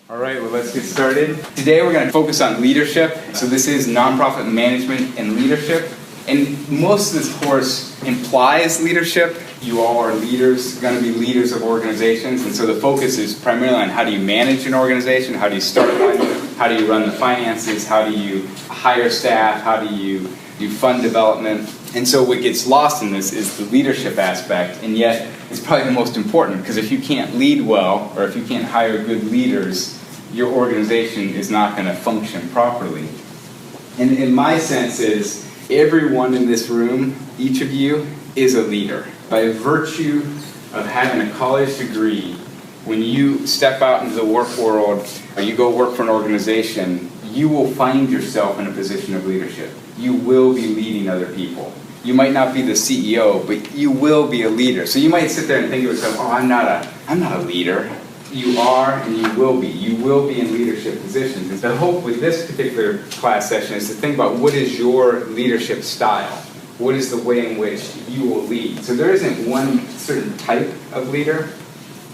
All right, well, let's get started. Today we're going to focus on leadership. So this is nonprofit management and leadership. And most of this course implies leadership. You all are leaders, going to be leaders of organizations. And so the focus is primarily on how do you manage an organization, how do you start one, how do you run the finances, how do you hire staff, how do you do fund development. And so what gets lost in this is the leadership aspect, and yet it's probably the most important, because if you can't lead well, or if you can't hire good leaders, your organization is not going to function properly. And in my sense is, everyone in this room, each of you, is a leader. By virtue of having a college degree, when you step out into the work world, or you go work for an organization, you will find yourself in a position of leadership. You will be leading other people. You might not be the CEO, but you will be a leader. So you might sit there and think to yourself, oh, I'm not a leader. You are and you will be. You will be in leadership positions. And the hope with this particular class session is to think about what is your leadership style? What is the way in which you will lead? So there isn't one certain type of leader.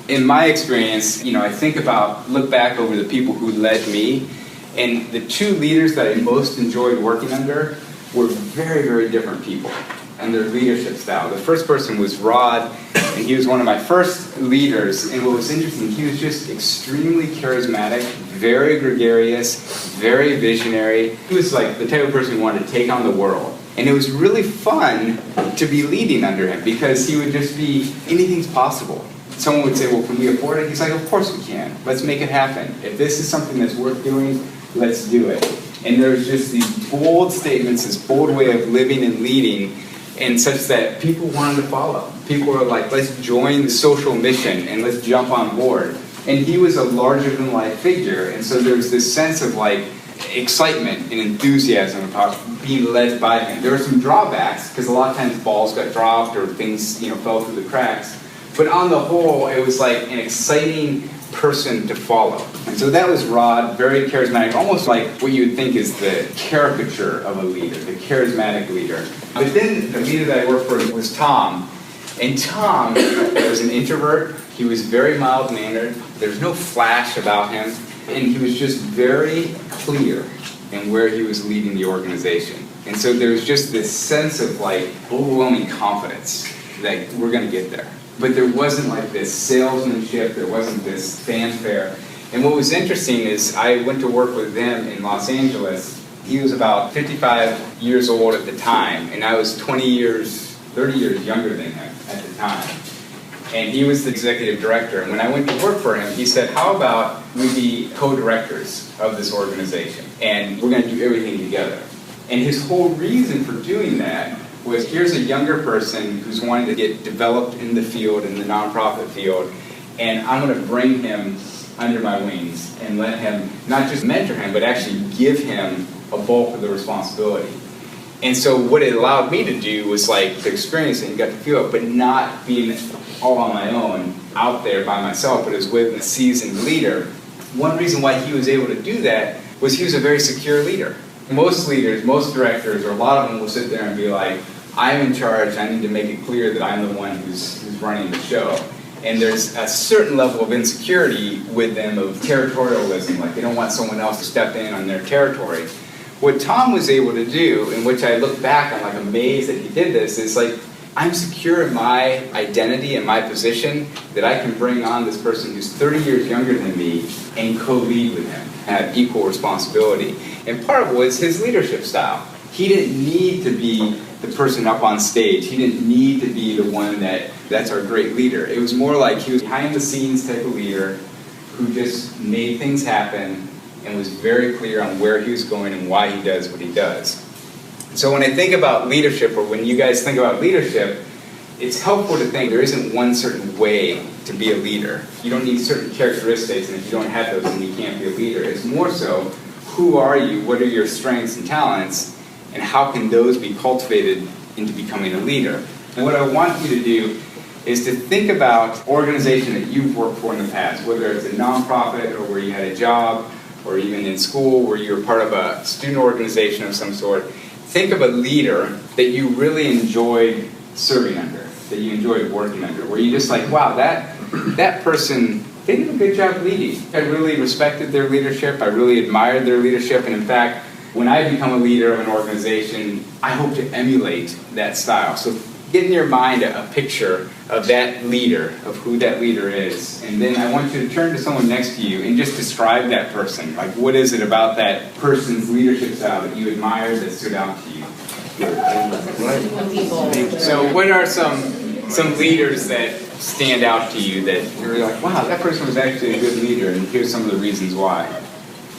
In my experience, I look back over the people who led me, and the two leaders that I most enjoyed working under were very, very different people and their leadership style. The first person was Rod, and he was one of my first leaders. And what was interesting, he was just extremely charismatic, very gregarious, very visionary. He was like the type of person who wanted to take on the world. And it was really fun to be leading under him, because he would just be, anything's possible. Someone would say, well, can we afford it? He's like, of course we can. Let's make it happen. If this is something that's worth doing, let's do it. And there's just these bold statements, this bold way of living and leading, and such that people wanted to follow. People were like, let's join the social mission and let's jump on board. And he was a larger-than-life figure, and so there's this sense of like excitement and enthusiasm about being led by him. There were some drawbacks, because a lot of times balls got dropped or things fell through the cracks. But on the whole, it was like an exciting person to follow. And so that was Rod, very charismatic, almost like what you would think is the caricature of a leader, the charismatic leader. But then the leader that I worked for was Tom. And Tom was an introvert. He was very mild-mannered. There was no flash about him. And he was just very clear in where he was leading the organization. And so there was just this sense of like overwhelming confidence that we're going to get there. But there wasn't like this salesmanship, there wasn't this fanfare. And what was interesting is I went to work with them in Los Angeles. He was about 55 years old at the time, and I was 30 years younger than him at the time. And he was the executive director. And when I went to work for him, he said, how about we be co-directors of this organization? And we're going to do everything together. And his whole reason for doing that was, here's a younger person who's wanting to get developed in the field, in the nonprofit field, and I'm going to bring him under my wings and let him not just mentor him, but actually give him a bulk of the responsibility. And so what it allowed me to do was like to experience it and got to feel it, but not being all on my own, out there by myself, but as with a seasoned leader. One reason why he was able to do that was he was a very secure leader. Most leaders, most directors, or a lot of them will sit there and be like, I'm in charge, I need to make it clear that I'm the one who's running the show. And there's a certain level of insecurity with them of territorialism, like they don't want someone else to step in on their territory. What Tom was able to do, in which I look back, I'm like amazed that he did this, is like, I'm secure in my identity and my position that I can bring on this person who's 30 years younger than me and co-lead with him, have equal responsibility. And part of it was his leadership style. He didn't need to be the person up on stage. He didn't need to be the one that's our great leader. It was more like he was behind the scenes type of leader who just made things happen and was very clear on where he was going and why he does what he does. So when I think about leadership, or when you guys think about leadership, it's helpful to think there isn't one certain way to be a leader. You don't need certain characteristics, and if you don't have those, then you can't be a leader. It's more so, who are you, what are your strengths and talents, and how can those be cultivated into becoming a leader? And what I want you to do is to think about organization that you've worked for in the past, whether it's a nonprofit or where you had a job, or even in school where you were part of a student organization of some sort. Think of a leader that you really enjoyed serving under, that you enjoyed working under, where you just like, wow, that person they did a good job leading. I really respected their leadership. I really admired their leadership. And in fact, when I become a leader of an organization, I hope to emulate that style. So get in your mind a picture of that leader, of who that leader is. And then I want you to turn to someone next to you and just describe that person. Like, what is it about that person's leadership style that you admire, that stood out to you? So what are some leaders that stand out to you that you're like, wow, that person was actually a good leader, and here's some of the reasons why?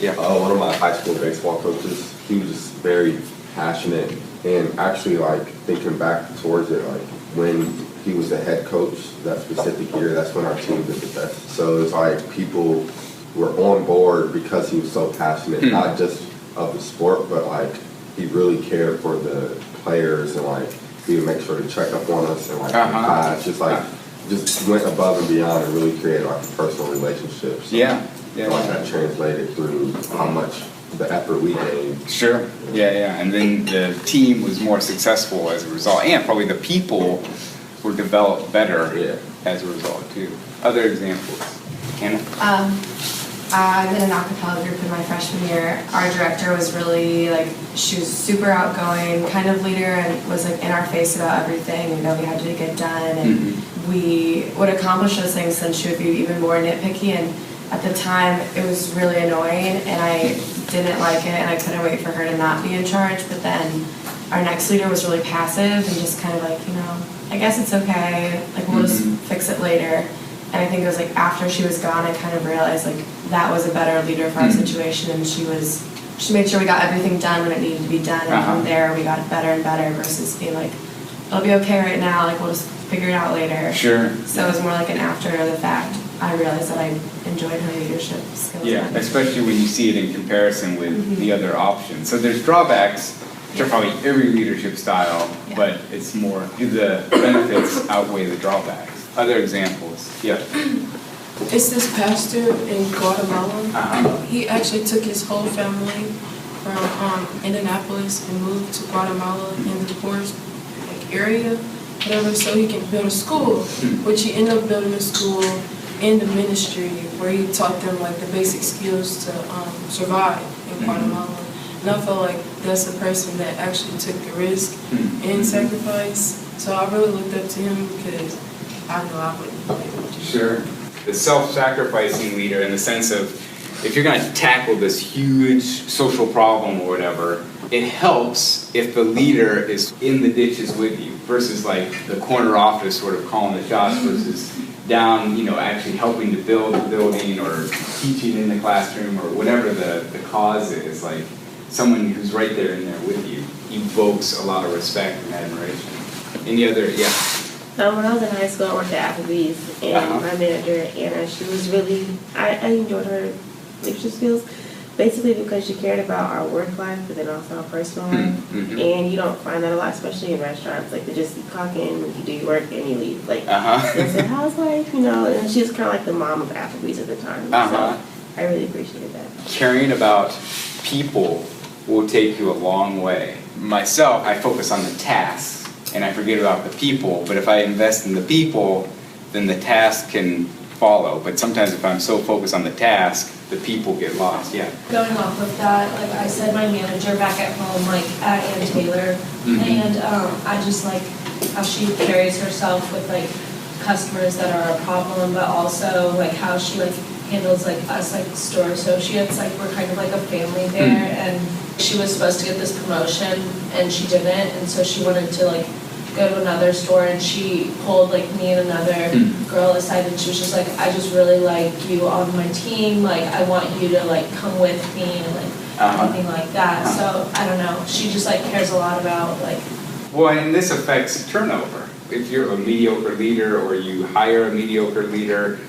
Yeah. One of my high school baseball coaches, he was just very passionate, and actually, like, thinking back towards it, like, when he was the head coach that specific year, that's when our team did the best. So it's like people were on board because he was so passionate, not just of the sport, but like he really cared for the players, and like he would make sure to check up on us and like just went above and beyond and really created like a personal relationship. So, like that translated through how much the effort we gave. Sure. Yeah. And then the team was more successful as a result, and probably the people were developed better as a result too. Other examples? Kenneth? I'm in an a cappella group in my freshman year. Our director was really she was super outgoing kind of leader, and was in our face about everything. We had to get done, and we would accomplish those things, and she would be even more nitpicky. And at the time, it was really annoying, and I didn't like it, and I couldn't wait for her to not be in charge. But then our next leader was really passive and just kind of I guess it's okay, we'll just fix it later. And I think it was after she was gone, I kind of realized that was a better leader for our situation, and she made sure we got everything done when it needed to be done, and from there we got it better and better versus being it'll be okay right now, we'll just figure it out later. Sure. So it was more an after the fact. I realized that I enjoyed her leadership skills. Yeah, especially when you see it in comparison with the other options. So there's drawbacks, which are probably every leadership style, but it's more, do the benefits outweigh the drawbacks? Other examples? Yeah. It's this pastor in Guatemala. He actually took his whole family from Indianapolis and moved to Guatemala in the poorest area, whatever, so he can build a school, which he ended up building a school in the ministry where he taught them the basic skills to survive in Guatemala. And I felt like that's a person that actually took the risk and sacrifice. So I really looked up to him because I know I wouldn't be able to. Sure. The self-sacrificing leader, in the sense of, if you're going to tackle this huge social problem or whatever, it helps if the leader is in the ditches with you, versus the corner office sort of calling the shots, versus down, actually helping to build the building or teaching in the classroom or whatever the cause is. Someone who's right there in there with you evokes a lot of respect and admiration. Any other? Yeah. When I was in high school, I worked at Applebee's, and my manager, Anna, she was really, I enjoyed her leadership skills, basically because she cared about our work life, but then also our personal life. And you don't find that a lot, especially in restaurants. They just, you clock in, you do your work, and you leave. And say, how's life, and she was kind of like the mom of Applebee's at the time. So I really appreciated that. Caring about people will take you a long way. Myself, I focus on the tasks, and I forget about the people, but if I invest in the people, then the task can follow. But sometimes if I'm so focused on the task, the people get lost. Yeah. Going off of that, I said, my manager back at home, at Ann Taylor, and I just how she carries herself with customers that are a problem, but also how she handles us store associates. We're kind of a family there, and she was supposed to get this promotion and she didn't, and so she wanted to go to another store, and she pulled me and another girl aside, and she was just I just really like you on my team, I want you to come with me, and anything like that. So I don't know, she just cares a lot about Well, and this affects turnover. If you're a mediocre leader or you hire a mediocre leader,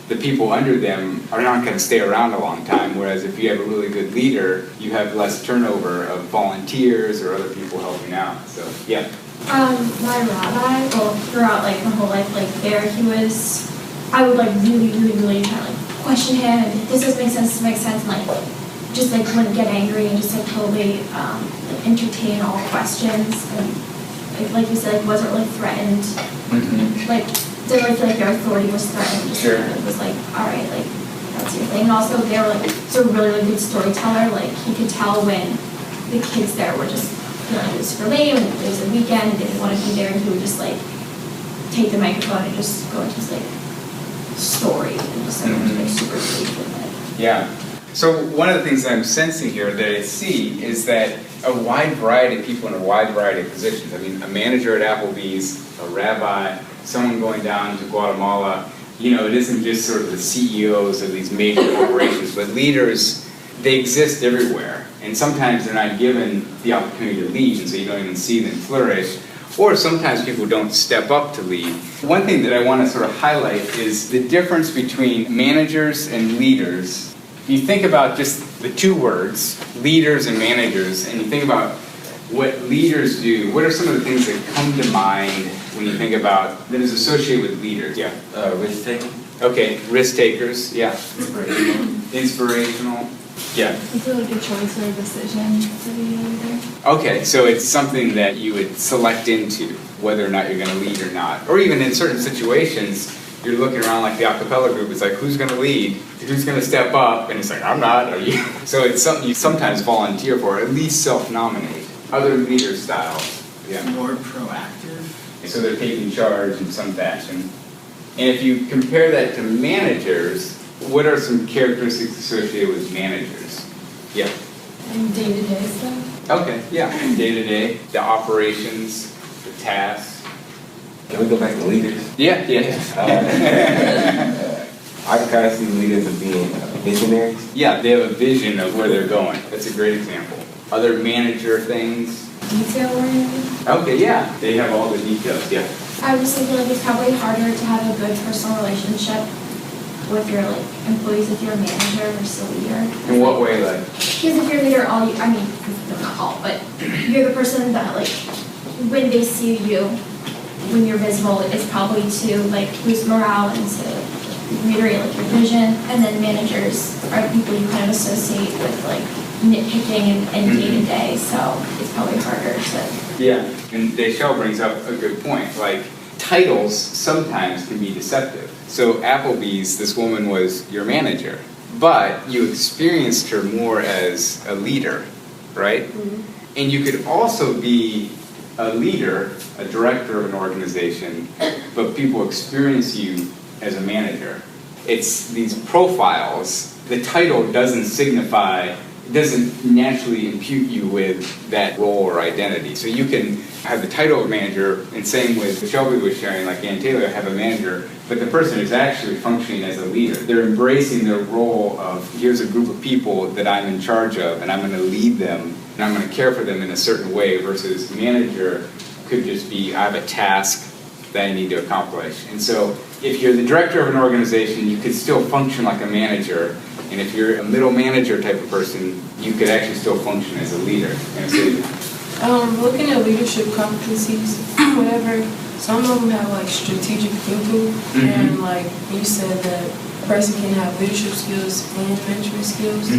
the people under them are not going to stay around a long time, whereas if you have a really good leader, you have less turnover of volunteers or other people helping out. So, yeah. My rabbi, throughout my whole life, I would really try to question him, and this doesn't make sense, this makes sense, and just wouldn't get angry, and just totally entertain all questions, and like you said, wasn't really threatened. didn't really feel like their authority was threatened. Just Sure. kind of was like, all right, like, that's your thing. And also, they were like, so really, really good storyteller. Like, he could tell when the kids there were just feeling it was super late, and it was a weekend, and didn't want to be there, and he would just like take the microphone and just go into his like story, and just everyone was like super pleased with it. Yeah. So one of the things that I'm sensing here that I see is that a wide variety of people in a wide variety of positions. I mean, a manager at Applebee's, a rabbi, someone going down to Guatemala. You know, it isn't just sort of the CEOs of these major corporations, but leaders, they exist everywhere. And sometimes they're not given the opportunity to lead, and so you don't even see them flourish. Or sometimes people don't step up to lead. One thing that I want to sort of highlight is the difference between managers and leaders. If you think about just the two words, leaders and managers, and you think about what leaders do, what are some of the things that come to mind when you think about that is associated with leaders? Yeah. Risk taking. Okay, risk takers, yeah. Inspirational. Inspirational, yeah. It's a good choice or a decision to be a leader. Okay, so it's something that you would select into, whether or not you're going to lead or not. Or even in certain situations, you're looking around like the acapella group, it's like, who's going to lead? Who's going to step up? And it's like, I'm not, are you? So it's something you sometimes volunteer for, or at least self-nominate. Other leader styles, yeah. More proactive. So they're taking charge in some fashion. And if you compare that to managers, what are some characteristics associated with managers? Yeah. And day-to-day stuff. Okay, yeah. Day-to-day, the operations, the tasks. Can we go back to leaders? Yeah. I kind of see leaders as being visionaries. Yeah, they have a vision of where they're going. That's a great example. Other manager things. Detail oriented. Okay, yeah. They have all the details, yeah. I would say like it's probably harder to have a good personal relationship with your like employees if you're a manager versus a leader. In what way, like? Because if you're a leader, I mean, no, not all, but you're the person that like when they see you, when you're visible, it's probably to like boost morale and to reiterate like your vision. And then managers are the people you kind of associate with like nitpicking and day to day, so it's probably harder to. Yeah, and Deschelle brings up a good point. Like, titles sometimes can be deceptive. So Applebee's, this woman was your manager, but you experienced her more as a leader, right? Mm-hmm. And you could also be a leader, a director of an organization, but people experience you as a manager. It's these profiles. The title doesn't signify, it doesn't naturally impute you with that role or identity. So you can have the title of manager, and same with Shelby was sharing, like Ann Taylor, have a manager, but the person is actually functioning as a leader. They're embracing their role of, here's a group of people that I'm in charge of, and I'm going to lead them, and I'm going to care for them in a certain way, versus manager could just be, I have a task that I need to accomplish. And so if you're the director of an organization, you could still function like a manager. And if you're a middle manager type of person, you could actually still function as a leader. And so, Looking at leadership competencies, whatever, some of them have like strategic thinking, and like you said that a person can have leadership skills and management skills.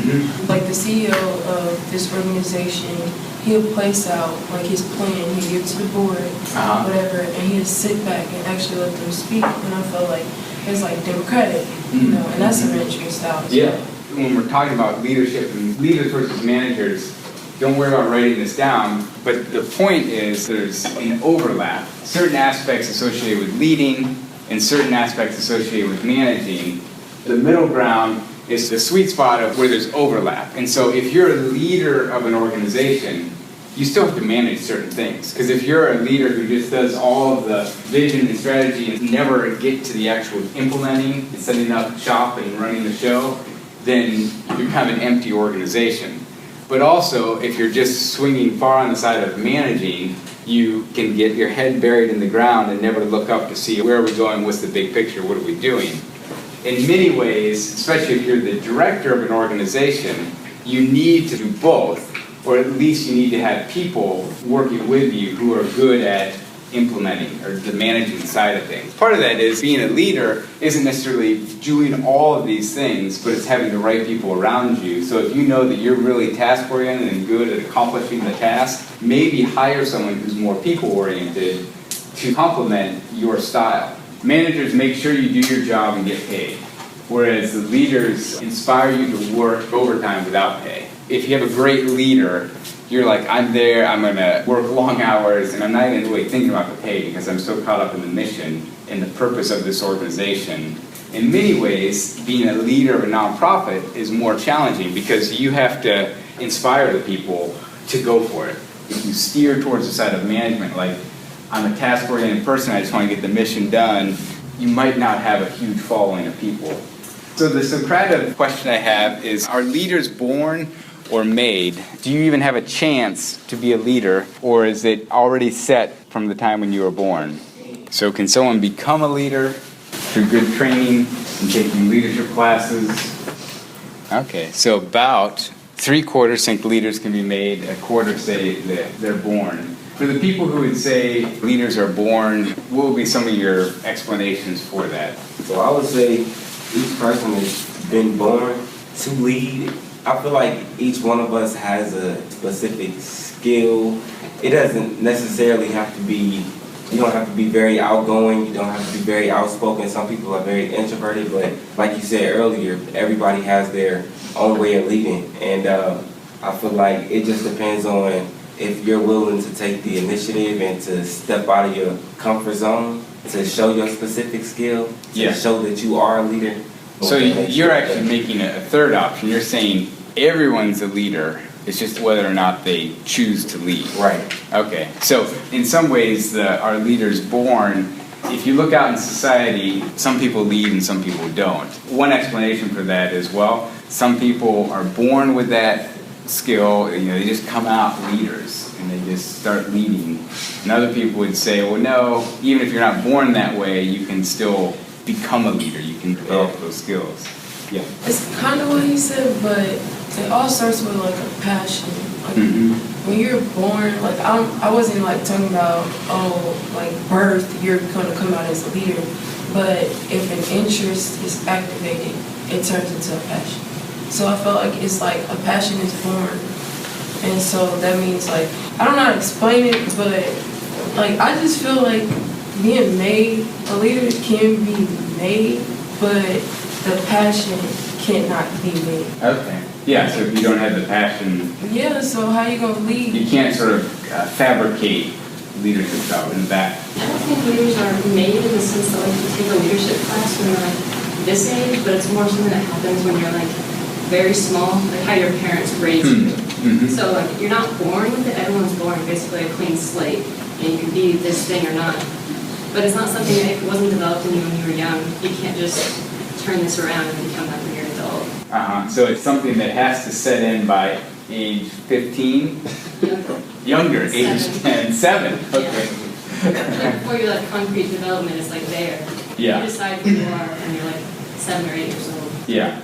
Like the CEO of this organization, he'll place out like his plan, he'll give it to the board, whatever, and he'll sit back and actually let them speak. And I feel like it's like democratic, you know, and that's a management style. yeah. When we're talking about leadership and leaders versus managers, don't worry about writing this down, but the point is there's an overlap. Certain aspects associated with leading and certain aspects associated with managing. The middle ground is the sweet spot of where there's overlap. And so if you're a leader of an organization, you still have to manage certain things. Because if you're a leader who just does all of the vision and strategy and never get to the actual implementing and setting up shop and running the show, then you're kind of an empty organization. But also, if you're just swinging far on the side of managing, you can get your head buried in the ground and never look up to see where are we going, what's the big picture, what are we doing. In many ways, especially if you're the director of an organization, you need to do both, or at least you need to have people working with you who are good at implementing or the managing side of things. Part of that is being a leader isn't necessarily doing all of these things, but it's having the right people around you. So if you know that you're really task-oriented and good at accomplishing the task, maybe hire someone who's more people-oriented to complement your style. managers make sure you do your job and get paid, whereas the leaders inspire you to work overtime without pay. If you have a great leader, you're like, I'm there, I'm gonna work long hours, and I'm not even really thinking about the pay because I'm so caught up in the mission and the purpose of this organization. In many ways, being a leader of a nonprofit is more challenging because you have to inspire the people to go for it. If you steer towards the side of management, like I'm a task-oriented person, I just want to get the mission done, you might not have a huge following of people. So the Socratic question I have is, are leaders born or made? Do you even have a chance to be a leader, or is it already set from the time when you were born? So can someone become a leader through good training and taking leadership classes? Okay, so about 3/4 think leaders can be made, 1/4 say that they're born. For the people who would say leaders are born, what would be some of your explanations for that? So I would say each person has been born to lead. I feel like each one of us has a specific skill. It doesn't necessarily have to be, you don't have to be very outgoing, you don't have to be very outspoken. Some people are very introverted, but like you said earlier, everybody has their own way of leading. And I feel like it just depends on if you're willing to take the initiative and to step out of your comfort zone, to show your specific skill, to show that you are a leader. So you're actually making a third option. You're saying everyone's a leader. It's just whether or not they choose to lead. Right. Okay. So in some ways, our leaders born. If you look out in society, some people lead and some people don't. One explanation for that is, well, some people are born with that skill. You know, they just come out leaders and they just start leading. And other people would say, well, no, even if you're not born that way, you can still become a leader. You can develop those skills. Yeah. It's kind of what he said, but it all starts with like a passion. Like when you're born, like I wasn't like talking about like birth, you're gonna come out as a leader. But if an interest is activated, it turns into a passion. So I felt like it's like a passion is born, and so that means like I don't know how to explain it, but like I just feel like being made a leader can be made, but the passion cannot be made. Okay. Yeah, so if you don't have the passion, Yeah, so how you gonna lead? you can't sort of fabricate leadership style in that. I don't think leaders are made in the sense that like you take a leadership class when you're like this age, but it's more something that happens when you're like very small, like how your parents raised you. So like you're not born with it, everyone's born basically a clean slate, and you can be this thing or not. But it's not something that if it wasn't developed in you when you were young, you can't just turn this around and become that when you're an adult. So it's something that has to set in by age 15? Younger, age 10, 7. Okay. Like before your like concrete development is like there. Yeah. You decide who you are when you're like 7 or 8 years old. Yeah.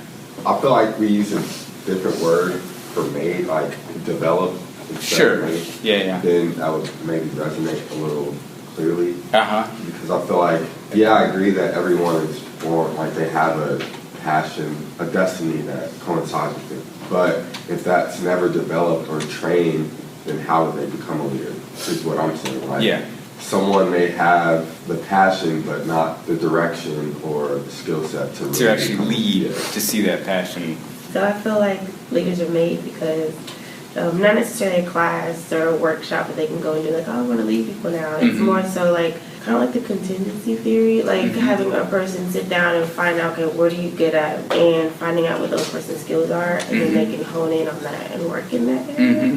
I feel like we use a different word for made, like develop. Sure. Yeah. Then that would maybe resonate a little clearly. Because I feel like, yeah, I agree that everyone is born, like they have a passion, a destiny that coincides with it. But if that's never developed or trained, then how do they become a leader? Is what I'm saying. Like, someone may have the passion, but not the direction or the skill set to really actually lead, to see that passion. So I feel like leaders are made because not necessarily a class or a workshop that they can go and do like, oh, I want to lead people now. It's more so like kind of like the contingency theory, like having a person sit down and find out, okay, what are you good at, and finding out what those person's skills are, and then they can hone in on that and work in that area.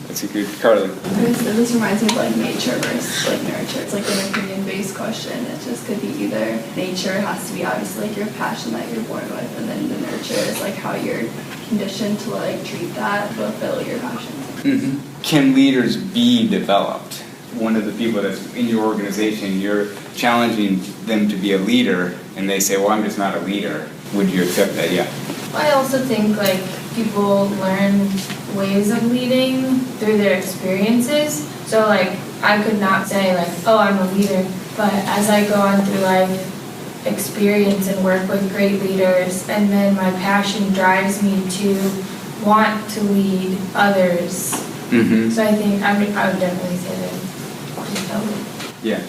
That's a good, Carly. Okay, so this reminds me of like nature versus like nurture. It's like an opinion-based question. It just could be either nature has to be obviously like your passion that you're born with, and then the nurture is like how you're conditioned to like treat that, fulfill your passions. Can leaders be developed? One of the people that's in your organization, you're challenging them to be a leader, and they say, well, I'm just not a leader. Would you accept that? Yeah. I also think like people learn ways of leading through their experiences. So like I could not say like, oh, I'm a leader, but as I go on through life, experience and work with great leaders, and then my passion drives me to want to lead others. So I think I would definitely say that. Yeah,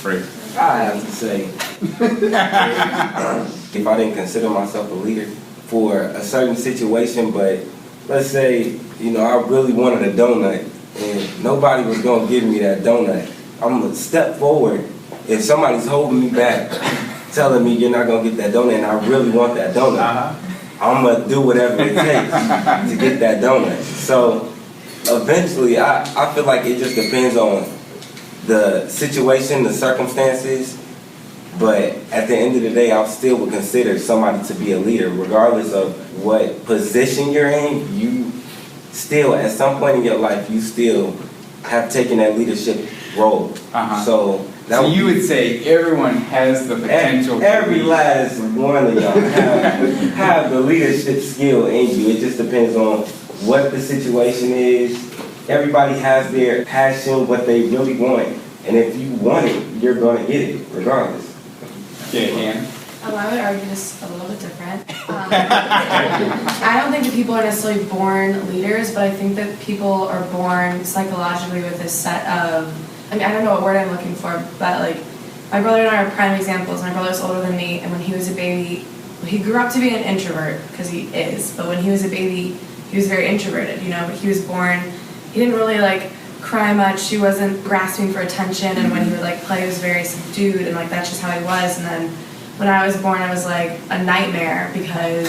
great. I have to say, if I didn't consider myself a leader for a certain situation, but let's say, you know, I really wanted a donut and nobody was gonna give me that donut. I'm gonna step forward. If somebody's holding me back, telling me you're not gonna get that donut and I really want that donut, I'm gonna do whatever it takes to get that donut. So eventually, I feel like it just depends on the situation, the circumstances, but at the end of the day, I still would consider somebody to be a leader, regardless of what position you're in. You still, at some point in your life, you still have taken that leadership role. So you would say everyone has the potential. Every last one of y'all have the leadership skill in you. It just depends on what the situation is. Everybody has their passion, what they really want. And if you want it, you're going to get it, regardless. Yeah, Ann? I would argue this a little bit different. I don't think that people are necessarily born leaders, but I think that people are born psychologically with this set of, I mean, I don't know what word I'm looking for, but like, my brother and I are prime examples. My brother's older than me, and when he was a baby, he grew up to be an introvert, because he is, but when he was a baby, he was very introverted, you know, but he was born, he didn't really like cry much, he wasn't grasping for attention, and when he would like play, he was very subdued, and like that's just how he was. And then when I was born, I was like a nightmare because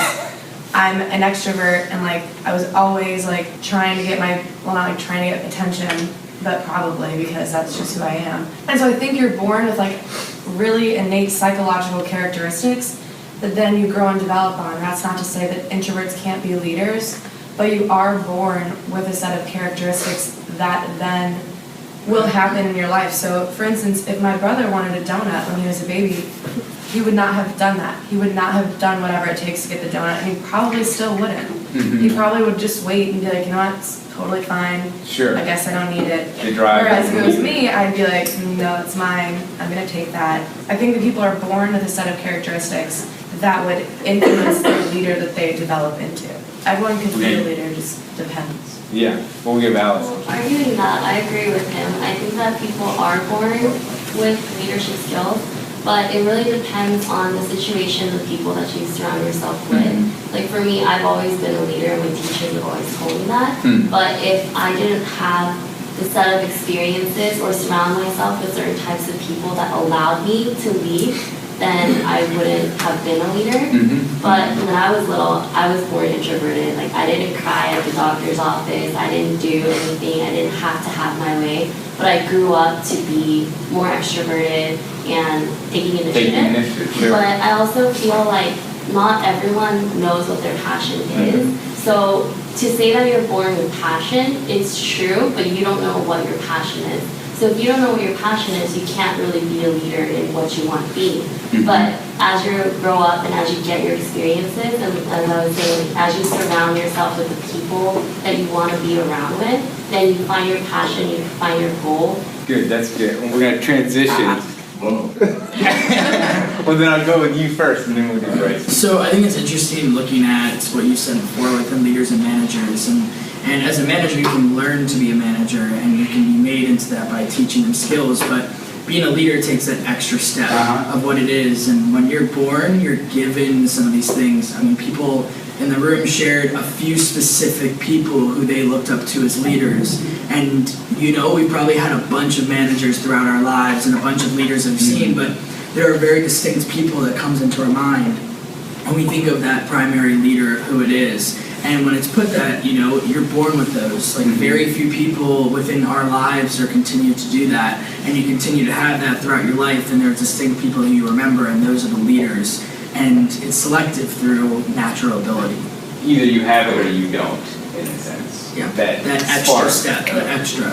I'm an extrovert, and like I was always like trying to get not like trying to get attention, but probably because that's just who I am. And so I think you're born with like really innate psychological characteristics that then you grow and develop on. That's not to say that introverts can't be leaders, but you are born with a set of characteristics that then will happen in your life. So for instance, if my brother wanted a donut when he was a baby, he would not have done that. He would not have done whatever it takes to get the donut, and he probably still wouldn't. He probably would just wait and be like, you know what, it's totally fine. Sure. I guess I don't need it. They drive. Whereas if it was me, I'd be like, no, it's mine. I'm gonna take that. I think that people are born with a set of characteristics that would influence the leader that they develop into. Everyone could be a leader, just depends. Yeah, we'll give Alice. Arguing that, I agree with him. I think that people are born with leadership skills, but it really depends on the situation, the people that you surround yourself with. Like for me, I've always been a leader, and my teachers have always told me that. But if I didn't have the set of experiences or surround myself with certain types of people that allowed me to lead, then I wouldn't have been a leader. But when I was little, I was born introverted. Like I didn't cry at the doctor's office. I didn't do anything. I didn't have to have my way. But I grew up to be more extroverted and taking initiative. Sure. But I also feel like not everyone knows what their passion is. So to say that you're born with passion, it's true, but you don't know what your passion is. So if you don't know what your passion is, you can't really be a leader in what you want to be. But as you grow up and as you get your experiences, and as I was saying, as you surround yourself with the people that you want to be around with, then you find your passion, you find your goal. Good, that's good. And we're going to transition. Well, then I'll go with you first, and then we'll do Bryce. So I think it's interesting looking at what you said before within leaders and managers. And as a manager, you can learn to be a manager, and you can be made into that by teaching them skills. But being a leader takes that extra step of what it is. And when you're born, you're given some of these things. I mean, people in the room shared a few specific people who they looked up to as leaders. And, you know, we probably had a bunch of managers throughout our lives and a bunch of leaders I've seen, but there are very distinct people that comes into our mind. And we think of that primary leader, who it is. And when it's put that, you know, you're born with those. Like very few people within our lives are continue to do that. And you continue to have that throughout your life, and there are distinct people who you remember, and those are the leaders. And it's selective through natural ability. Either you have it or you don't, in a sense. Yeah, that extra step, that extra.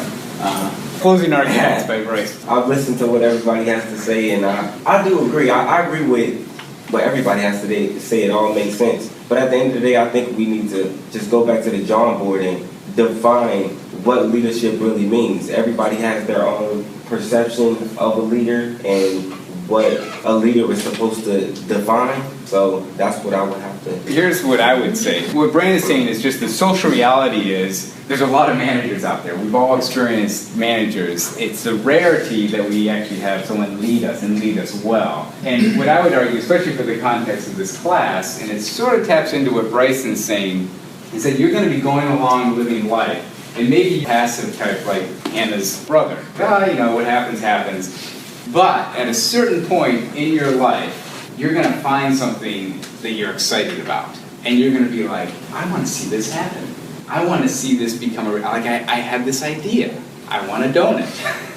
Closing arguments by Bryce. I've listened to what everybody has to say, and I do agree. I agree with what everybody has to say. It all makes sense. But at the end of the day, I think we need to just go back to the drawing board and define what leadership really means. Everybody has their own perception of a leader, and what a leader is supposed to define. So that's what I would have to. Here's what I would say. What Brandon's saying is just the social reality is there's a lot of managers out there. We've all experienced managers. It's a rarity that we actually have someone lead us and lead us well. And what I would argue, especially for the context of this class, and it sort of taps into what Bryson's saying, is that you're going to be going along living life. And maybe passive type like Hannah's brother. What happens, happens. But at a certain point in your life, you're going to find something that you're excited about. And you're going to be like, I want to see this happen. I want to see this become I have this idea. I want a donut.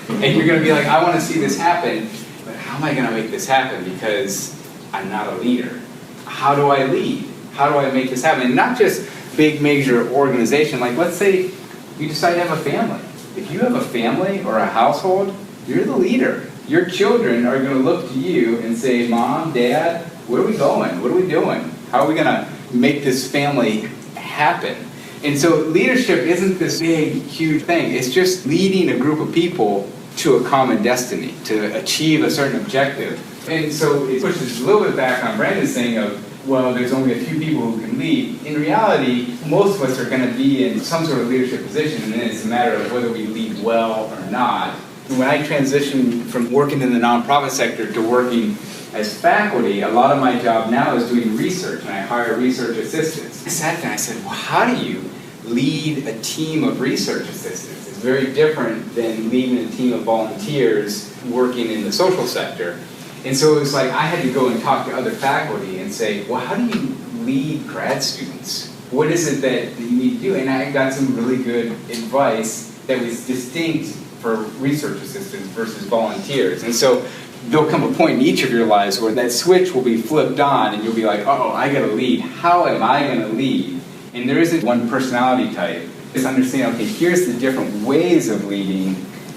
And you're going to be like, I want to see this happen, but how am I going to make this happen? Because I'm not a leader. How do I lead? How do I make this happen? And not just big major organization. Like let's say you decide to have a family. If you have a family or a household, you're the leader. Your children are going to look to you and say, Mom, Dad, where are we going? What are we doing? How are we going to make this family happen? And so leadership isn't this big, huge thing. It's just leading a group of people to a common destiny, to achieve a certain objective. And so it pushes a little bit back on Brandon's thing of, well, there's only a few people who can lead. In reality, most of us are going to be in some sort of leadership position, and then it's a matter of whether we lead well or not. When I transitioned from working in the nonprofit sector to working as faculty, a lot of my job now is doing research, and I hire research assistants. I sat there and I said, well, how do you lead a team of research assistants? It's very different than leading a team of volunteers working in the social sector. And so it was like I had to go and talk to other faculty and say, well, how do you lead grad students? What is it that you need to do? And I got some really good advice that was distinct for research assistants versus volunteers. And so there'll come a point in each of your lives where that switch will be flipped on and you'll be like, oh, I gotta lead. How am I gonna lead? And there isn't one personality type. Just understand, okay, here's the different ways of leading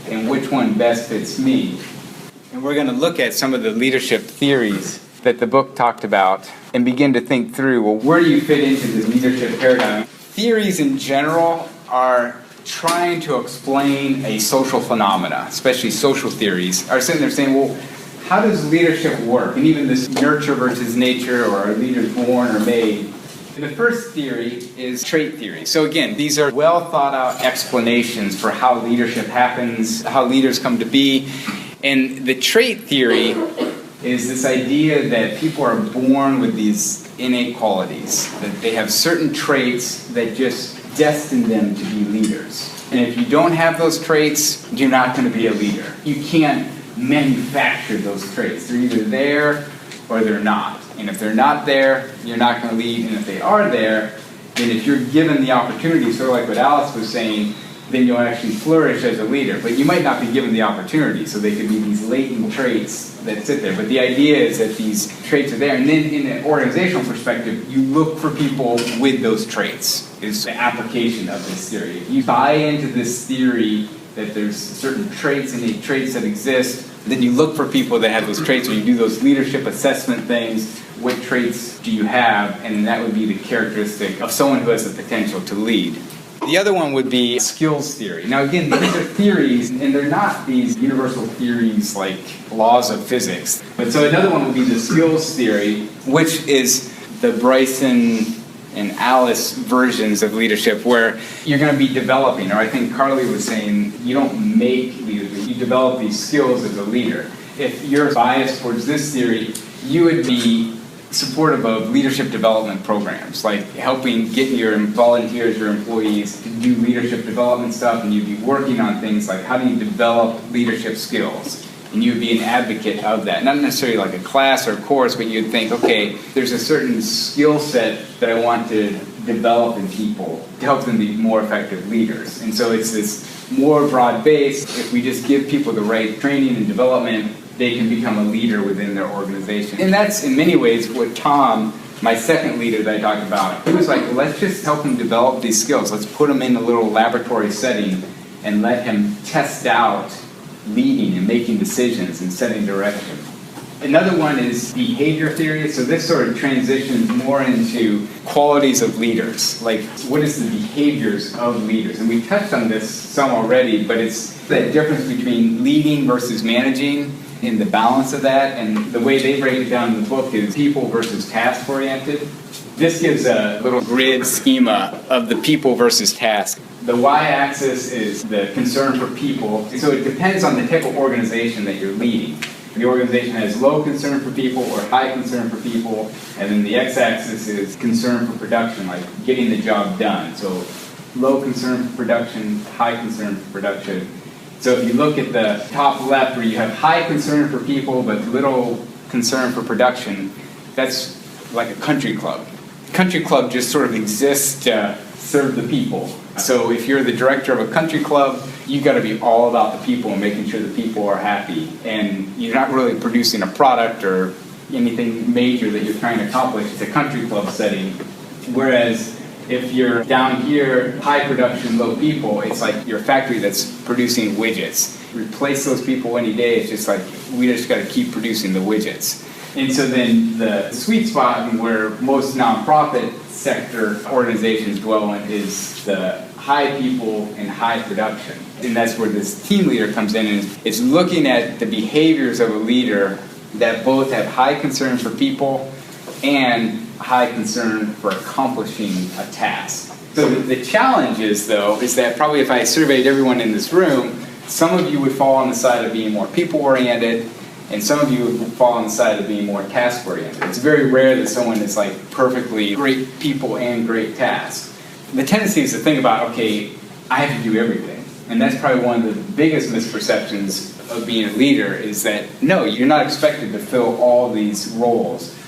and which one best fits me. And we're going to look at some of the leadership theories that the book talked about and begin to think through, well, where do you fit into the leadership paradigm? Theories in general are trying to explain a social phenomena, especially social theories, are sitting there saying, well, how does leadership work? And even this nurture versus nature, or are leaders born or made? The first theory is trait theory. So again, these are well thought out explanations for how leadership happens, how leaders come to be. And the trait theory is this idea that people are born with these innate qualities, that they have certain traits that just destine them to be leaders. And if you don't have those traits, you're not going to be a leader. You can't manufacture those traits. They're either there or they're not. And if they're not there, you're not going to lead. And if they are there, then if you're given the opportunity, sort of like what Alice was saying, then you'll actually flourish as a leader. But you might not be given the opportunity, so they could be these latent traits that sit there. But the idea is that these traits are there. And then in an organizational perspective, you look for people with those traits, is the application of this theory. If you buy into this theory that there's certain traits, innate traits that exist, then you look for people that have those traits, or you do those leadership assessment things. What traits do you have? And that would be the characteristic of someone who has the potential to lead. The other one would be skills theory. Now again, these are theories, and they're not these universal theories like laws of physics. But so another one would be the skills theory, which is the Bryson and Alice versions of leadership, where you're going to be developing, or I think Carly was saying, you don't make leaders, you develop these skills as a leader. If you're biased towards this theory, you would be supportive of leadership development programs, like helping get your volunteers, your employees to do leadership development stuff, and you'd be working on things like how do you develop leadership skills, and you'd be an advocate of that. Not necessarily like a class or a course, but you'd think, okay, there's a certain skill set that I want to develop in people to help them be more effective leaders. And so it's this more broad-based, if we just give people the right training and development, they can become a leader within their organization. And that's, in many ways, what Tom, my second leader that I talked about, he was like, well, let's just help him develop these skills. Let's put him in a little laboratory setting and let him test out leading and making decisions and setting direction. Another one is behavior theory. So this sort of transitions more into qualities of leaders. Like, what is the behaviors of leaders? And we touched on this some already, but it's that difference between leading versus managing in the balance of that. And the way they break it down in the book is people versus task oriented. This gives a little grid schema of the people versus task. The y-axis is the concern for people. So it depends on the type of organization that you're leading. The organization has low concern for people or high concern for people, and then the x-axis is concern for production, like getting the job done. So low concern for production, high concern for production. So if you look at the top left where you have high concern for people but little concern for production, that's like a country club. Country club just sort of exists to serve the people. So if you're the director of a country club, you've got to be all about the people and making sure the people are happy. And you're not really producing a product or anything major that you're trying to accomplish. It's a country club setting. Whereas if you're down here, high production, low people, it's like your factory that's producing widgets. Replace those people any day, it's just like, we just got to keep producing the widgets. And so then the sweet spot where most nonprofit sector organizations dwell in is the high people and high production. And that's where this team leader comes in, and it's looking at the behaviors of a leader that both have high concern for people and high concern for accomplishing a task. So the challenge is, though, is that probably if I surveyed everyone in this room, some of you would fall on the side of being more people-oriented, and some of you would fall on the side of being more task-oriented. It's very rare that someone is like perfectly great people and great tasks. The tendency is to think about, okay, I have to do everything. And that's probably one of the biggest misperceptions of being a leader is that, no, you're not expected to fill all these roles,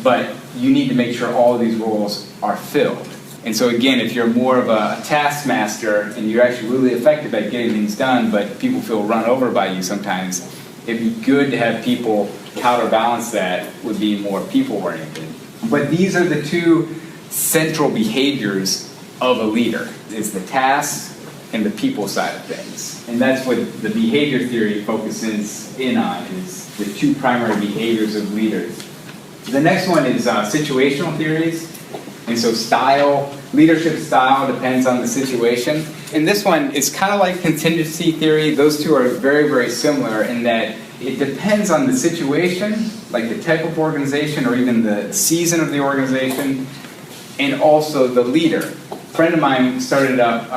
but you need to make sure all of these roles are filled. And so again, if you're more of a taskmaster and you're actually really effective at getting things done, but people feel run over by you sometimes, it'd be good to have people counterbalance that with being more people-oriented. But these are the two central behaviors of a leader, is the task and the people side of things. And that's what the behavior theory focuses in on, is the two primary behaviors of leaders. The next one is situational theories. And so leadership style depends on the situation. And this one is kind of like contingency theory. Those two are very, very similar in that it depends on the situation, like the type of organization or even the season of the organization, and also the leader. A friend of mine started up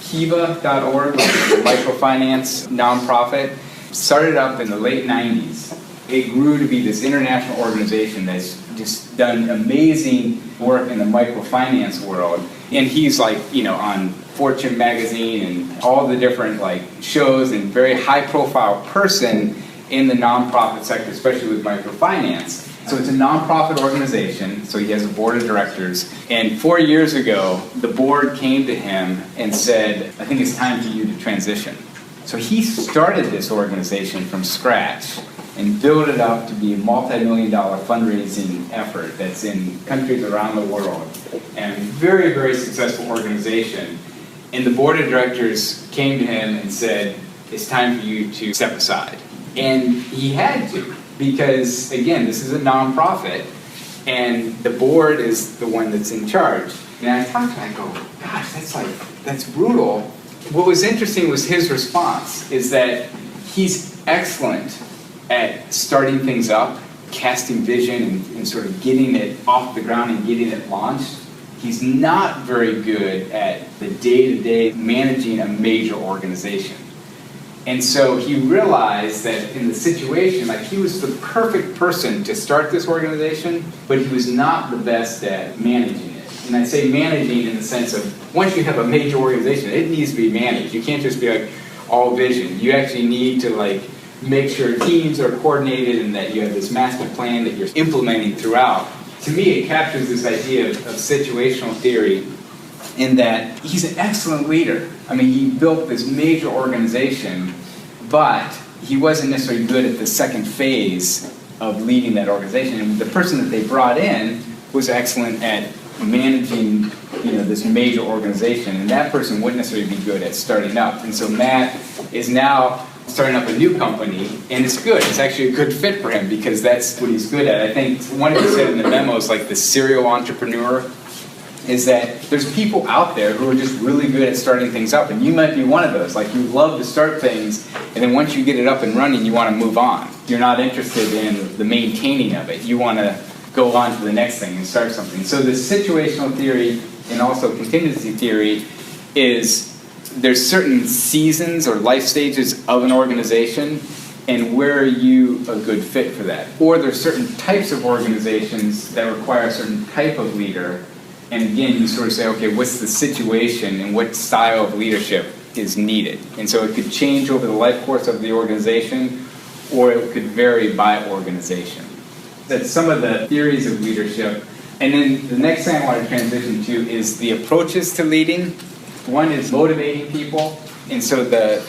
Kiva.org, which is a microfinance nonprofit. Started up in the late 90s. It grew to be this international organization that's just done amazing work in the microfinance world. And he's like, on Fortune magazine and all the different shows, and very high profile person in the nonprofit sector, especially with microfinance. So it's a nonprofit organization, so he has a board of directors. And 4 years ago, the board came to him and said, I think it's time for you to transition. So he started this organization from scratch and built it up to be a multi-million-dollar fundraising effort that's in countries around the world. And very, very successful organization. And the board of directors came to him and said, it's time for you to step aside. And he had to, because again, this is a nonprofit, and the board is the one that's in charge. And I talked to him, I go, gosh, that's brutal. What was interesting was his response, is that he's excellent at starting things up, casting vision, and sort of getting it off the ground and getting it launched. He's not very good at the day-to-day managing a major organization. And so he realized that in the situation, he was the perfect person to start this organization, but he was not the best at managing it. And I say managing in the sense of, once you have a major organization, it needs to be managed. You can't just be all vision. You actually need to make sure teams are coordinated and that you have this master plan that you're implementing throughout. To me, it captures this idea of situational theory in that he's an excellent leader. I mean, he built this major organization, but he wasn't necessarily good at the second phase of leading that organization. And the person that they brought in was excellent at managing, this major organization, and that person wouldn't necessarily be good at starting up. And so Matt is now starting up a new company, and it's good. It's actually a good fit for him because that's what he's good at. I think one of you said in the memo is the serial entrepreneur, is that there's people out there who are just really good at starting things up, and you might be one of those. You love to start things, and then once you get it up and running, you want to move on. you're not interested in the maintaining of it. You want to go on to the next thing and start something. So the situational theory and also contingency theory is there's certain seasons or life stages of an organization, and where are you a good fit for that? Or there's certain types of organizations that require a certain type of leader, and again, you sort of say, okay, what's the situation and what style of leadership is needed? And so it could change over the life course of the organization, or it could vary by organization. That's some of the theories of leadership. And then the next thing I want to transition to is the approaches to leading. One is motivating people. And so the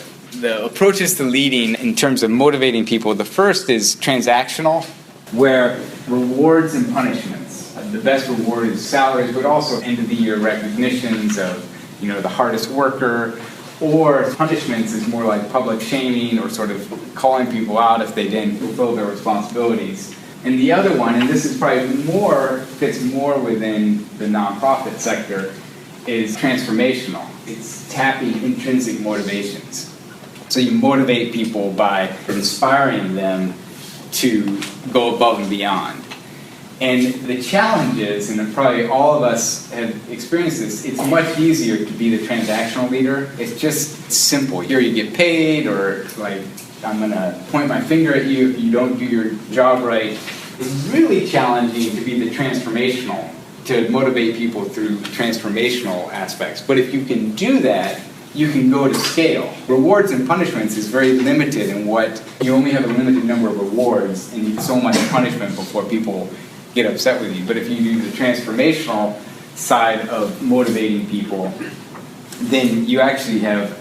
approaches to leading in terms of motivating people, the first is transactional, where rewards and punishments. The best reward is salaries, but also end of the year recognitions of, the hardest worker, or punishments is more like public shaming or sort of calling people out if they didn't fulfill their responsibilities. And the other one, and this is probably fits more within the nonprofit sector, is transformational. It's tapping intrinsic motivations. So you motivate people by inspiring them to go above and beyond. And the challenge is, and probably all of us have experienced this, it's much easier to be the transactional leader. It's just simple. Here you get paid, or like, I'm going to point my finger at you if you don't do your job right. It's really challenging to be the transformational, to motivate people through transformational aspects. But if you can do that, you can go to scale. Rewards and punishments is very limited in what, you only have a limited number of rewards and you need so much punishment before people get upset with you. But if you do the transformational side of motivating people, then you actually have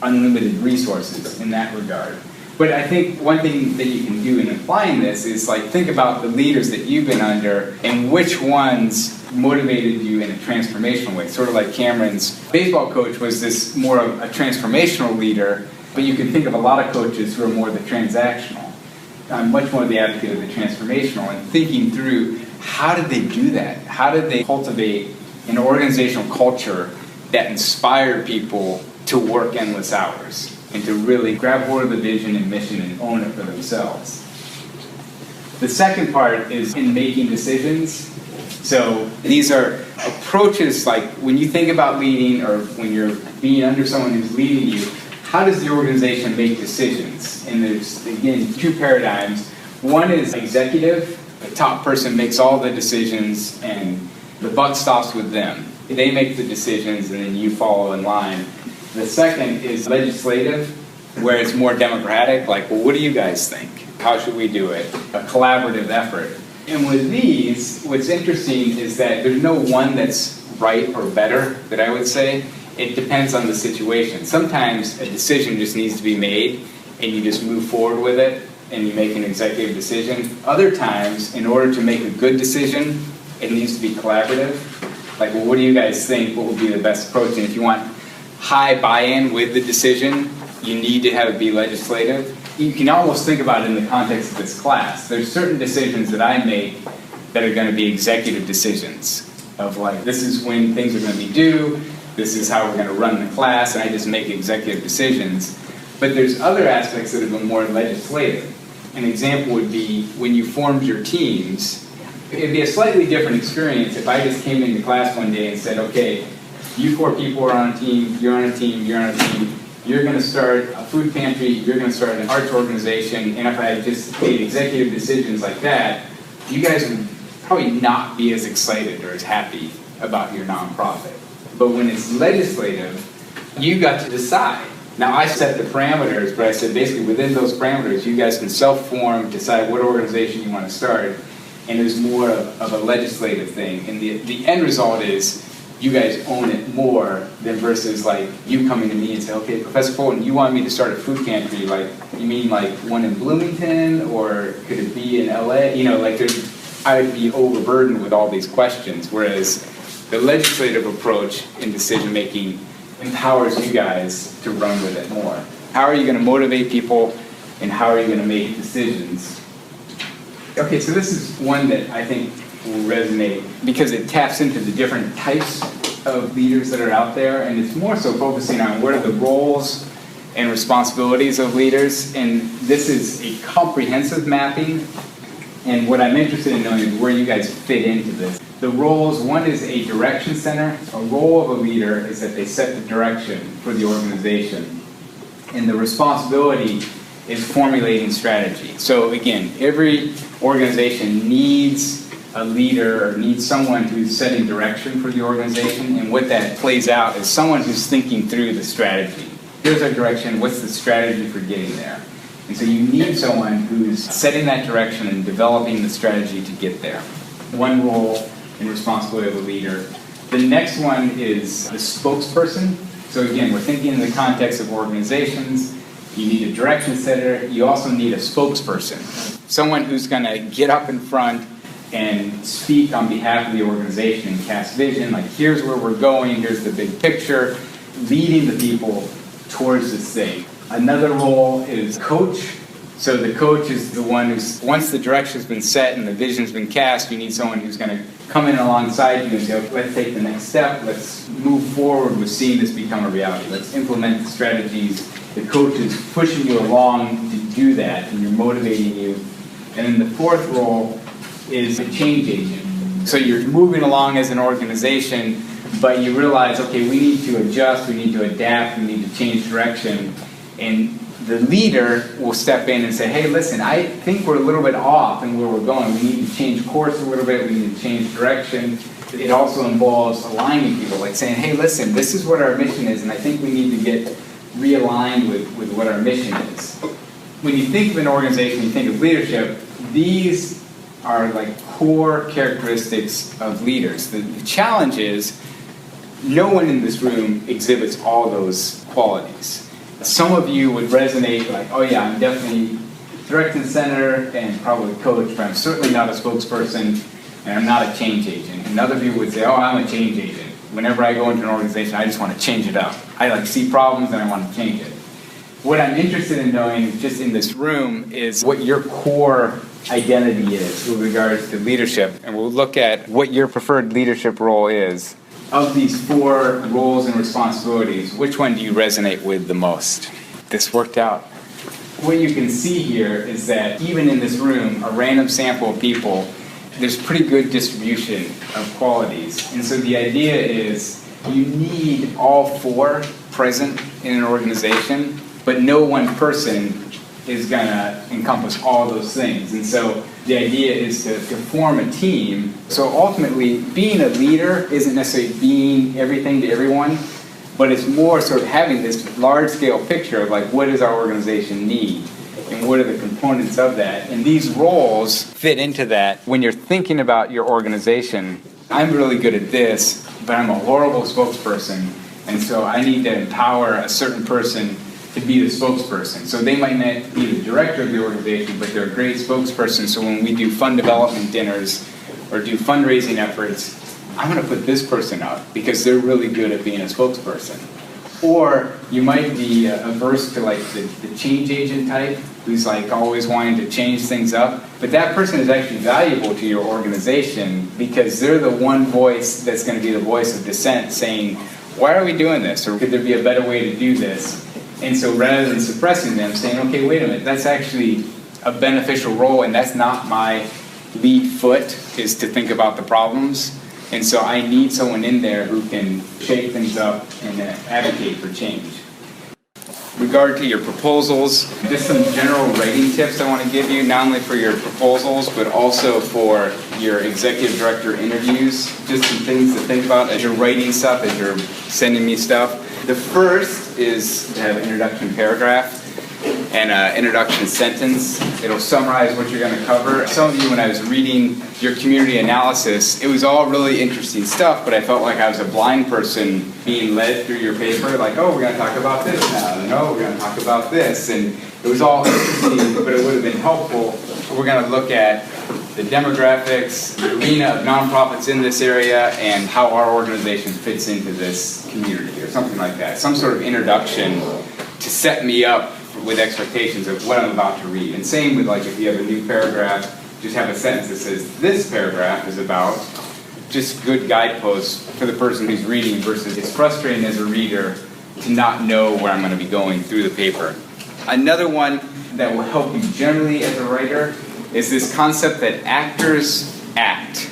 unlimited resources in that regard. But I think one thing that you can do in applying this is like think about the leaders that you've been under and which ones motivated you in a transformational way. Sort of like Cameron's baseball coach was this more of a transformational leader, but you can think of a lot of coaches who are more the transactional. I'm much more the advocate of the transformational and thinking through how did they do that? How did they cultivate an organizational culture that inspired people to work endless hours and to really grab hold of the vision and mission and own it for themselves? The second part is in making decisions. So these are approaches like when you think about leading or when you're being under someone who's leading you, how does the organization make decisions? And there's, again, two paradigms. One is executive. The top person makes all the decisions and the buck stops with them. They make the decisions and then you follow in line. The second is legislative, where it's more democratic, like, well, what do you guys think? How should we do it? A collaborative effort. And with these, what's interesting is that there's no one that's right or better, that I would say. It depends on the situation. Sometimes a decision just needs to be made and you just move forward with it and you make an executive decision. Other times, in order to make a good decision, it needs to be collaborative. Like, well, what do you guys think? What would be the best approach? And if you want high buy-in with the decision, you need to have it be legislative. You can almost think about it in the context of this class. There's certain decisions that I make that are going to be executive decisions of like, this is when things are going to be due, this is how we're going to run the class, and I just make executive decisions. But there's other aspects that have been more legislative. An example would be when you formed your teams, it'd be a slightly different experience if I just came into class one day and said, okay, you 4 people are on a team, you're on a team, you're on a team, you're going to start a food pantry, you're going to start an arts organization, and if I just made executive decisions like that, you guys would probably not be as excited or as happy about your nonprofit. But when it's legislative, you got to decide. Now I set the parameters, but I said basically within those parameters, you guys can self-form, decide what organization you want to start, and there's more of a legislative thing. And the end result is you guys own it more than versus like you coming to me and say, okay, Professor Fulton, you want me to start a food pantry, like you mean like one in Bloomington, or could it be in LA? Like I would be overburdened with all these questions, whereas the legislative approach in decision making empowers you guys to run with it more. How are you going to motivate people and how are you going to make decisions? Okay, so this is one that I think will resonate because it taps into the different types of leaders that are out there, and it's more so focusing on what are the roles and responsibilities of leaders. And this is a comprehensive mapping. And what I'm interested in knowing is where you guys fit into this. The roles, one is a direction center. A role of a leader is that they set the direction for the organization. And the responsibility is formulating strategy. So again, every organization needs a leader or needs someone who's setting direction for the organization. And what that plays out is someone who's thinking through the strategy. Here's our direction, what's the strategy for getting there? And so you need someone who's setting that direction and developing the strategy to get there. One role and responsibility of a leader. The next one is the spokesperson. So again, we're thinking in the context of organizations. You need a direction setter. You also need a spokesperson. Someone who's going to get up in front and speak on behalf of the organization and cast vision. Like, here's where we're going. Here's the big picture. Leading the people towards this thing. Another role is coach. So the coach is the one who's, once the direction's been set and the vision's been cast, you need someone who's going to come in alongside you and say, okay, let's take the next step. Let's move forward with seeing this become a reality. Let's implement the strategies. The coach is pushing you along to do that, and you're motivating you. And then the fourth role is a change agent. So you're moving along as an organization, but you realize, okay, we need to adjust, we need to adapt, we need to change direction. And the leader will step in and say, hey, listen, I think we're a little bit off in where we're going. We need to change course a little bit. We need to change direction. It also involves aligning people, like saying, hey, listen, this is what our mission is, and I think we need to get realigned with what our mission is. When you think of an organization, you think of leadership, these are like core characteristics of leaders. The challenge is no one in this room exhibits all those qualities. Some of you would resonate like, oh yeah, I'm definitely direction center and probably coach, but I'm certainly not a spokesperson and I'm not a change agent. And other people would say, oh, I'm a change agent. Whenever I go into an organization, I just want to change it up. I like see problems and I want to change it. What I'm interested in knowing just in this room is what your core identity is with regards to leadership. And we'll look at what your preferred leadership role is. Of these four roles and responsibilities, which one do you resonate with the most? This worked out. What you can see here is that even in this room, a random sample of people, there's pretty good distribution of qualities. And so the idea is you need all four present in an organization, but no one person is going to encompass all those things. And so the idea is to form a team. So ultimately, being a leader isn't necessarily being everything to everyone, but it's more sort of having this large-scale picture of like, what does our organization need? And what are the components of that? And these roles fit into that. When you're thinking about your organization, I'm really good at this, but I'm a horrible spokesperson. And so I need to empower a certain person to be the spokesperson. So they might not be the director of the organization, but they're a great spokesperson. So when we do fund development dinners or do fundraising efforts, I'm going to put this person up because they're really good at being a spokesperson. Or you might be averse to like the change agent type who's like always wanting to change things up. But that person is actually valuable to your organization because they're the one voice that's going to be the voice of dissent saying, why are we doing this? Or could there be a better way to do this? And so rather than suppressing them, saying, okay, wait a minute, that's actually a beneficial role and that's not my lead foot, is to think about the problems. And so I need someone in there who can shake things up and advocate for change. Regard to your proposals, just some general writing tips I want to give you, not only for your proposals, but also for your executive director interviews. Just some things to think about as you're writing stuff, as you're sending me stuff. The first is to have an introduction paragraph and an introduction sentence. It'll summarize what you're going to cover. Some of you, when I was reading your community analysis, it was all really interesting stuff, but I felt like I was a blind person being led through your paper, like, oh, we're going to talk about this now, and oh, we're going to talk about this, and it was all interesting, but it would have been helpful. We're going to look at the demographics, the arena of nonprofits in this area, and how our organization fits into this community, or something like that. Some sort of introduction to set me up with expectations of what I'm about to read. And same with like if you have a new paragraph, just have a sentence that says, this paragraph is about, just good guideposts for the person who's reading versus it's frustrating as a reader to not know where I'm going to be going through the paper. Another one that will help you generally as a writer is this concept that actors act.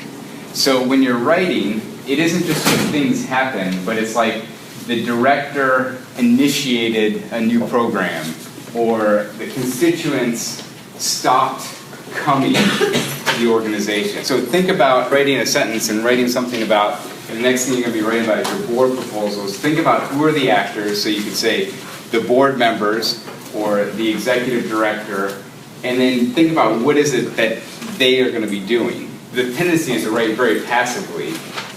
So when you're writing, it isn't just when things happen, but it's like the director initiated a new program, or the constituents stopped coming to the organization. So think about writing a sentence and writing something about, the next thing you're going to be writing about is your board proposals. Think about who are the actors, so you could say the board members or the executive director, and then think about what is it that they are going to be doing. The tendency is to write very passively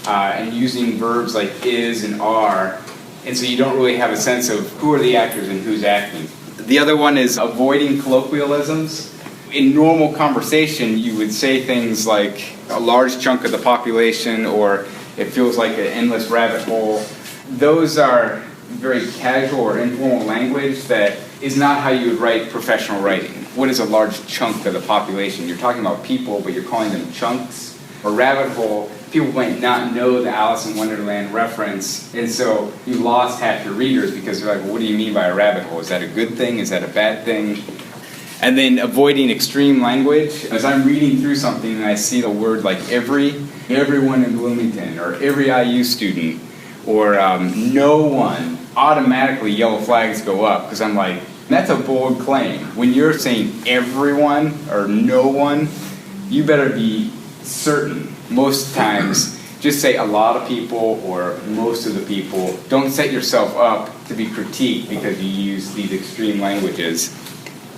and using verbs like is and are, and so you don't really have a sense of who are the actors and who's acting. The other one is avoiding colloquialisms. In normal conversation, you would say things like a large chunk of the population, or it feels like an endless rabbit hole. Those are very casual or informal language that is not how you would write professional writing. What is a large chunk of the population? You're talking about people, but you're calling them chunks. Or rabbit hole, people might not know the Alice in Wonderland reference, and so you lost half your readers because they're like, well, what do you mean by a rabbit hole? Is that a good thing? Is that a bad thing? And then avoiding extreme language. As I'm reading through something and I see the word like everyone in Bloomington, or every IU student, or no one, automatically yellow flags go up, because I'm like, that's a bold claim. When you're saying everyone or no one, you better be certain. Most times, just say a lot of people or most of the people. Don't set yourself up to be critiqued because you use these extreme languages.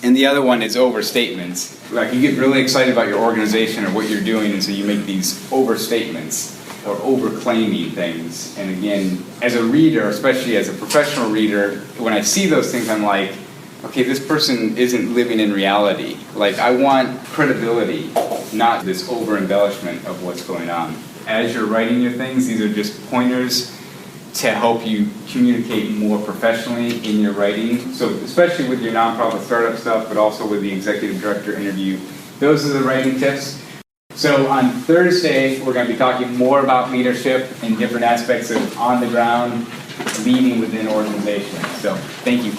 And the other one is overstatements. Like, you get really excited about your organization or what you're doing, and so you make these overstatements or overclaiming things. And again, as a reader, especially as a professional reader, when I see those things, I'm like, okay, this person isn't living in reality. Like, I want credibility, not this over-embellishment of what's going on. As you're writing your things, these are just pointers to help you communicate more professionally in your writing. So especially with your nonprofit startup stuff, but also with the executive director interview, those are the writing tips. So on Thursday, we're going to be talking more about leadership and different aspects of on-the-ground leading within organizations. So thank you.